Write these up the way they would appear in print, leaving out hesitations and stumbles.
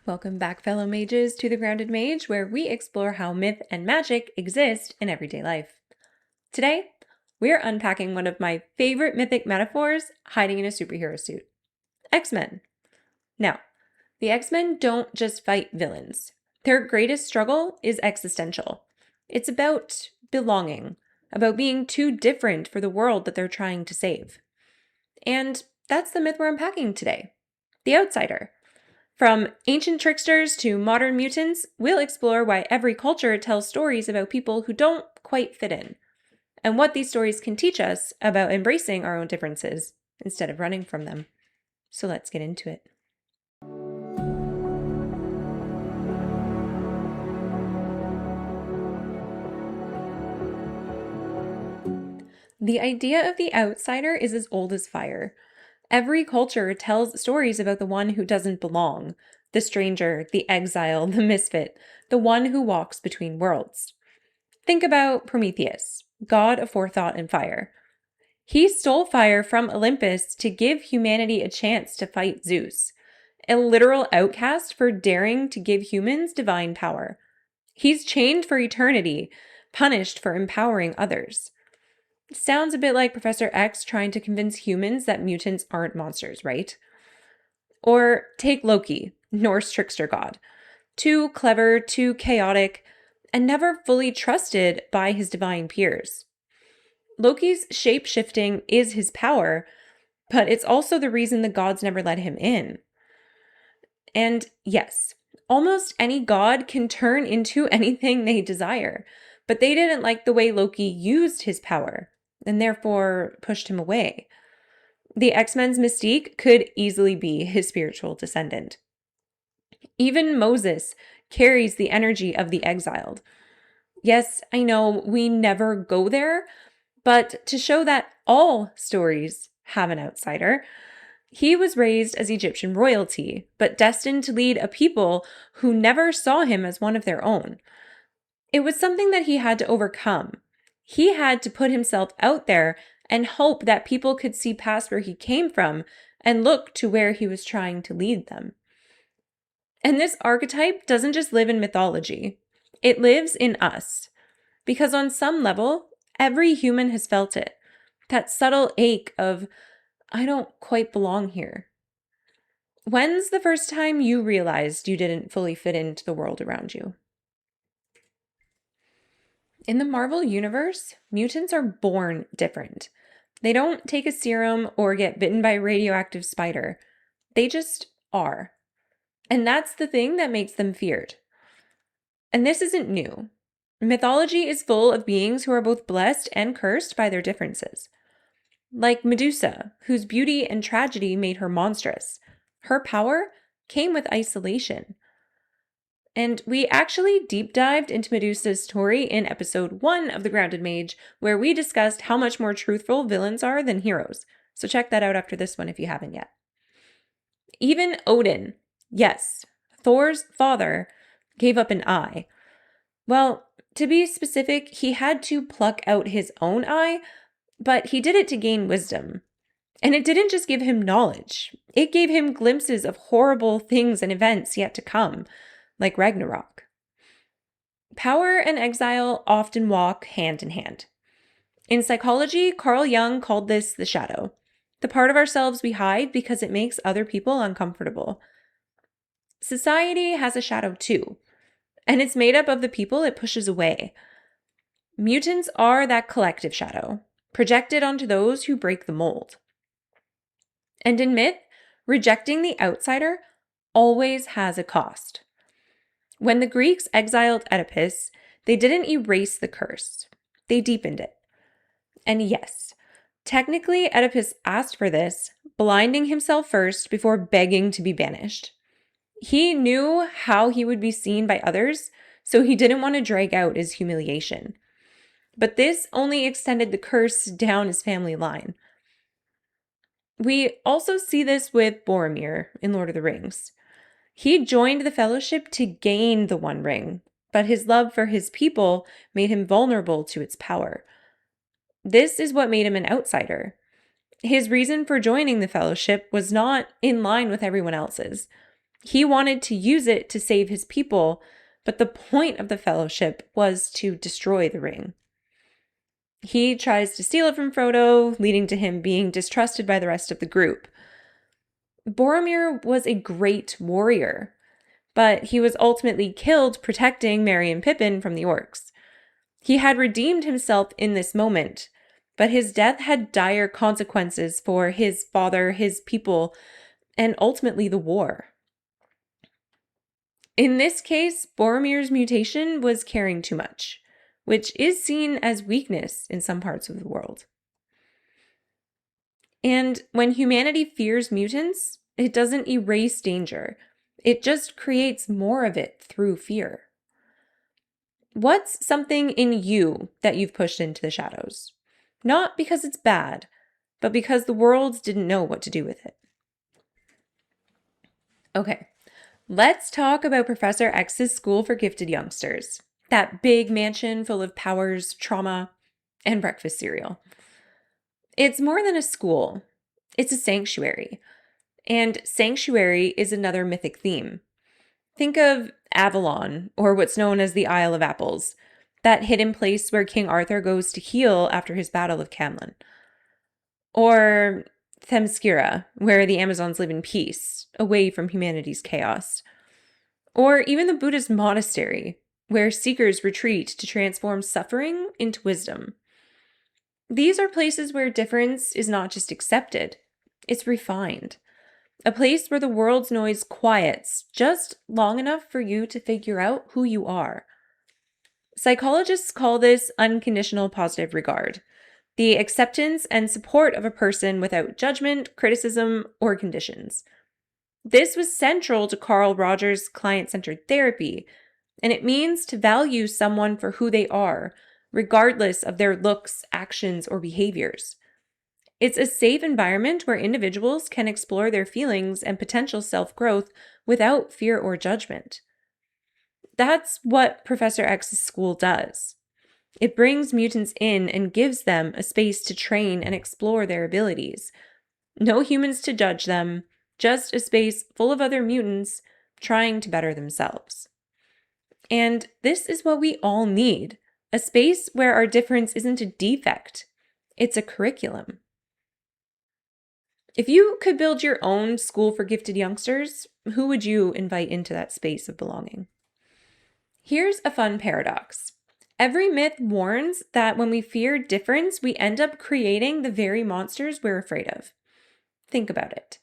Welcome back, fellow mages, to the Grounded Mage, where we explore how myth and magic exist in everyday life. Today, we're unpacking one of my favorite mythic metaphors hiding in a superhero suit: X-Men. Now, the X-Men don't just fight villains. Their greatest struggle is existential. It's about belonging, about being too different for the world that they're trying to save. And that's the myth we're unpacking today: the outsider. From ancient tricksters to modern mutants, we'll explore why every culture tells stories about people who don't quite fit in, and what these stories can teach us about embracing our own differences instead of running from them. So let's get into it. The idea of the outsider is as old as fire. Every culture tells stories about the one who doesn't belong, the stranger, the exile, the misfit, the one who walks between worlds. Think about Prometheus, god of forethought and fire. He stole fire from Olympus to give humanity a chance to fight Zeus, a literal outcast for daring to give humans divine power. He's chained for eternity, punished for empowering others. Sounds a bit like Professor X trying to convince humans that mutants aren't monsters, right? Or take Loki, Norse trickster god. Too clever, too chaotic, and never fully trusted by his divine peers. Loki's shape-shifting is his power, but it's also the reason the gods never let him in. And yes, almost any god can turn into anything they desire, but they didn't like the way Loki used his power, and therefore pushed him away. The X-Men's mystique could easily be his spiritual descendant. Even Moses carries the energy of the exiled. Yes, I know we never go there, but to show that all stories have an outsider, he was raised as Egyptian royalty, but destined to lead a people who never saw him as one of their own. It was something that he had to overcome. He had to put himself out there and hope that people could see past where he came from and look to where he was trying to lead them. And this archetype doesn't just live in mythology. It lives in us. Because on some level, every human has felt it. That subtle ache of, I don't quite belong here. When's the first time you realized you didn't fully fit into the world around you? In the Marvel universe, mutants are born different. They don't take a serum or get bitten by a radioactive spider. They just are. And that's the thing that makes them feared. And this isn't new. Mythology is full of beings who are both blessed and cursed by their differences. Like Medusa, whose beauty and tragedy made her monstrous. Her power came with isolation. And we actually deep dived into Medusa's story in episode 1 of The Grounded Mage, where we discussed how much more truthful villains are than heroes. So check that out after this one if you haven't yet. Even Odin, yes, Thor's father, gave up an eye. Well, to be specific, he had to pluck out his own eye, but he did it to gain wisdom. And it didn't just give him knowledge. It gave him glimpses of horrible things and events yet to come, like Ragnarok. Power and exile often walk hand in hand. In psychology, Carl Jung called this the shadow, the part of ourselves we hide because it makes other people uncomfortable. Society has a shadow too, and it's made up of the people it pushes away. Mutants are that collective shadow, projected onto those who break the mold. And in myth, rejecting the outsider always has a cost. When the Greeks exiled Oedipus, they didn't erase the curse. They deepened it. And yes, technically Oedipus asked for this, blinding himself first before begging to be banished. He knew how he would be seen by others, so he didn't want to drag out his humiliation. But this only extended the curse down his family line. We also see this with Boromir in Lord of the Rings. He joined the Fellowship to gain the One Ring, but his love for his people made him vulnerable to its power. This is what made him an outsider. His reason for joining the Fellowship was not in line with everyone else's. He wanted to use it to save his people, but the point of the fellowship was to destroy the ring. He tries to steal it from Frodo, leading to him being distrusted by the rest of the group. Boromir was a great warrior, but he was ultimately killed protecting Merry and Pippin from the orcs. He had redeemed himself in this moment, but his death had dire consequences for his father, his people, and ultimately the war. In this case, Boromir's mutation was caring too much, which is seen as weakness in some parts of the world. And when humanity fears mutants, it doesn't erase danger. It just creates more of it through fear. What's something in you that you've pushed into the shadows? Not because it's bad, but because the world didn't know what to do with it. Okay, let's talk about Professor X's School for Gifted Youngsters. That big mansion full of powers, trauma, and breakfast cereal. It's more than a school. It's a sanctuary. And sanctuary is another mythic theme. Think of Avalon, or what's known as the Isle of Apples, that hidden place where King Arthur goes to heal after his battle of Camlan. Or Themyscira, where the Amazons live in peace, away from humanity's chaos. Or even the Buddhist monastery, where seekers retreat to transform suffering into wisdom. These are places where difference is not just accepted, it's refined. A place where the world's noise quiets just long enough for you to figure out who you are. Psychologists call this unconditional positive regard, the acceptance and support of a person without judgment, criticism, or conditions. This was central to Carl Rogers' client-centered therapy, and it means to value someone for who they are, regardless of their looks, actions, or behaviors. It's a safe environment where individuals can explore their feelings and potential self-growth without fear or judgment. That's what Professor X's school does. It brings mutants in and gives them a space to train and explore their abilities. No humans to judge them, just a space full of other mutants trying to better themselves. And this is what we all need, a space where our difference isn't a defect, it's a curriculum. If you could build your own school for gifted youngsters, who would you invite into that space of belonging? Here's a fun paradox. Every myth warns that when we fear difference, we end up creating the very monsters we're afraid of. Think about it.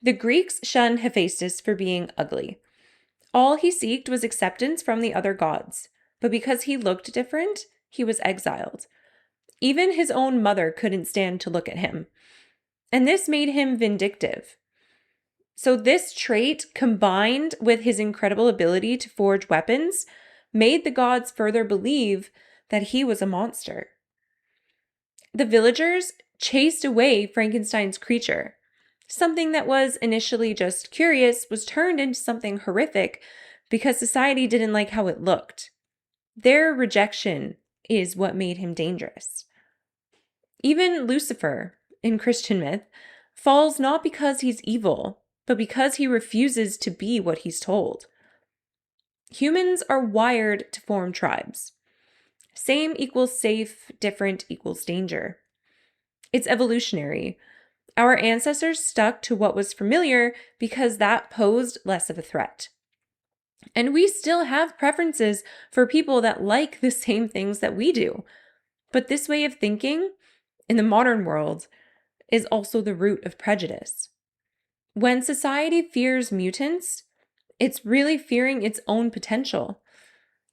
The Greeks shunned Hephaestus for being ugly. All he sought was acceptance from the other gods, but because he looked different, he was exiled. Even his own mother couldn't stand to look at him. And this made him vindictive. So this trait, combined with his incredible ability to forge weapons, made the gods further believe that he was a monster. The villagers chased away Frankenstein's creature. Something that was initially just curious was turned into something horrific because society didn't like how it looked. Their rejection is what made him dangerous. Even Lucifer, in Christian myth, falls not because he's evil, but because he refuses to be what he's told. Humans are wired to form tribes. Same equals safe, different equals danger. It's evolutionary. Our ancestors stuck to what was familiar because that posed less of a threat. And we still have preferences for people that like the same things that we do. But this way of thinking, in the modern world, is also the root of prejudice. When society fears mutants, it's really fearing its own potential.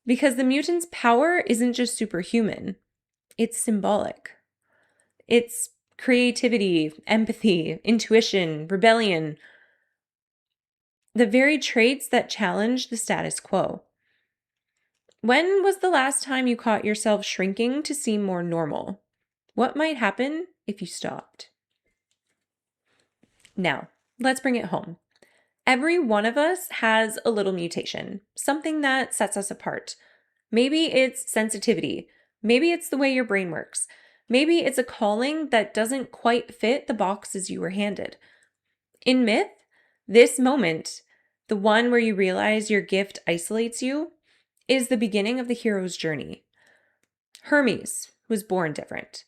Because the mutant's power isn't just superhuman, it's symbolic. It's creativity, empathy, intuition, rebellion. The very traits that challenge the status quo. When was the last time you caught yourself shrinking to seem more normal? What might happen if you stopped? Now, let's bring it home. Every one of us has a little mutation, something that sets us apart. Maybe it's sensitivity. Maybe it's the way your brain works. Maybe it's a calling that doesn't quite fit the boxes you were handed. In myth, this moment the one where you realize your gift isolates you, is the beginning of the hero's journey. Hermes was born different.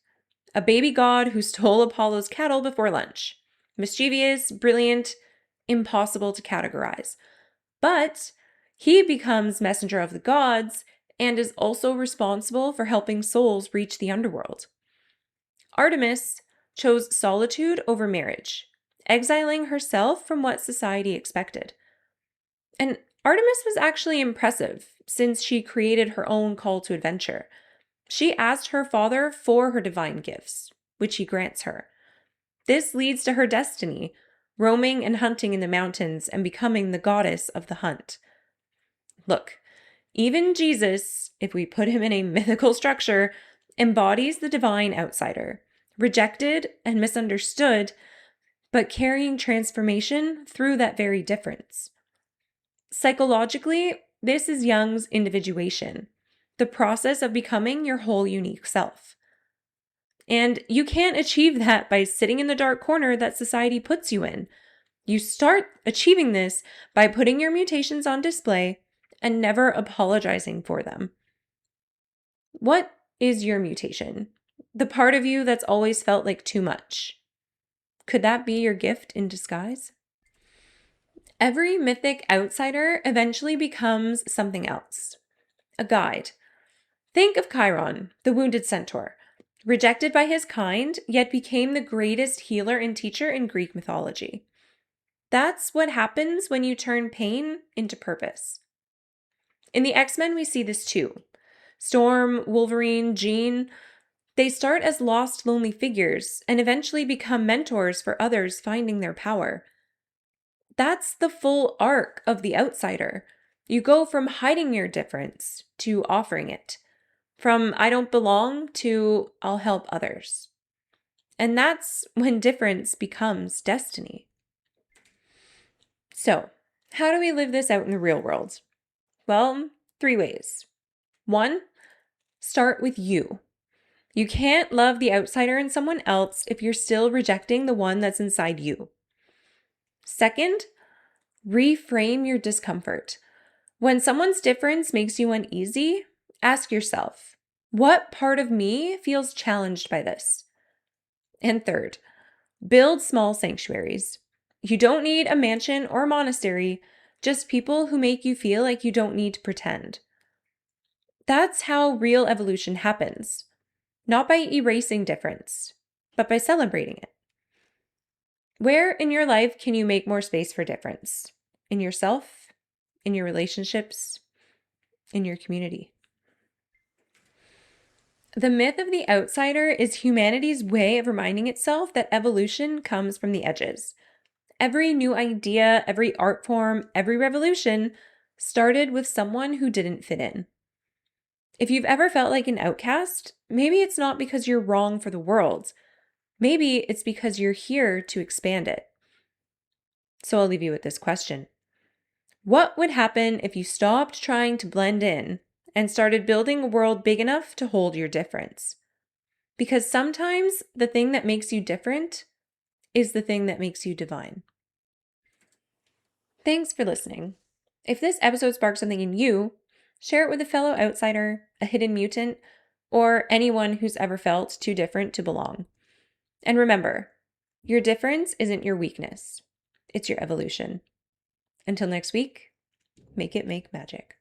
A baby god who stole Apollo's cattle before lunch. Mischievous, brilliant, impossible to categorize. But he becomes messenger of the gods and is also responsible for helping souls reach the underworld. Artemis chose solitude over marriage, exiling herself from what society expected. And Artemis was actually impressive since she created her own call to adventure. She asked her father for her divine gifts, which he grants her. This leads to her destiny, roaming and hunting in the mountains and becoming the goddess of the hunt. Look, even Jesus, if we put him in a mythical structure, embodies the divine outsider, rejected and misunderstood, but carrying transformation through that very difference. Psychologically, this is Jung's individuation, the process of becoming your whole unique self. And you can't achieve that by sitting in the dark corner that society puts you in. You start achieving this by putting your mutations on display and never apologizing for them. What is your mutation? The part of you that's always felt like too much. Could that be your gift in disguise? Every mythic outsider eventually becomes something else. A guide. Think of Chiron, the wounded centaur, rejected by his kind, yet became the greatest healer and teacher in Greek mythology. That's what happens when you turn pain into purpose. In the X-Men, we see this too. Storm, Wolverine, Jean, they start as lost, lonely figures and eventually become mentors for others finding their power. That's the full arc of the outsider. You go from hiding your difference to offering it. From I don't belong to I'll help others. And that's when difference becomes destiny. So, how do we live this out in the real world? Well, 3 ways. 1, start with you. You can't love the outsider in someone else if you're still rejecting the one that's inside you. 2nd, reframe your discomfort. When someone's difference makes you uneasy, ask yourself, what part of me feels challenged by this? And 3rd, build small sanctuaries. You don't need a mansion or a monastery, just people who make you feel like you don't need to pretend. That's how real evolution happens. Not by erasing difference, but by celebrating it. Where in your life can you make more space for difference? In yourself, in your relationships, in your community. The myth of the outsider is humanity's way of reminding itself that evolution comes from the edges. Every new idea, every art form, every revolution started with someone who didn't fit in. If you've ever felt like an outcast, maybe it's not because you're wrong for the world. Maybe it's because you're here to expand it. So I'll leave you with this question. What would happen if you stopped trying to blend in and started building a world big enough to hold your difference? Because sometimes the thing that makes you different is the thing that makes you divine. Thanks for listening. If this episode sparked something in you, share it with a fellow outsider, a hidden mutant, or anyone who's ever felt too different to belong. And remember, your difference isn't your weakness. It's your evolution. Until next week, make it make magic.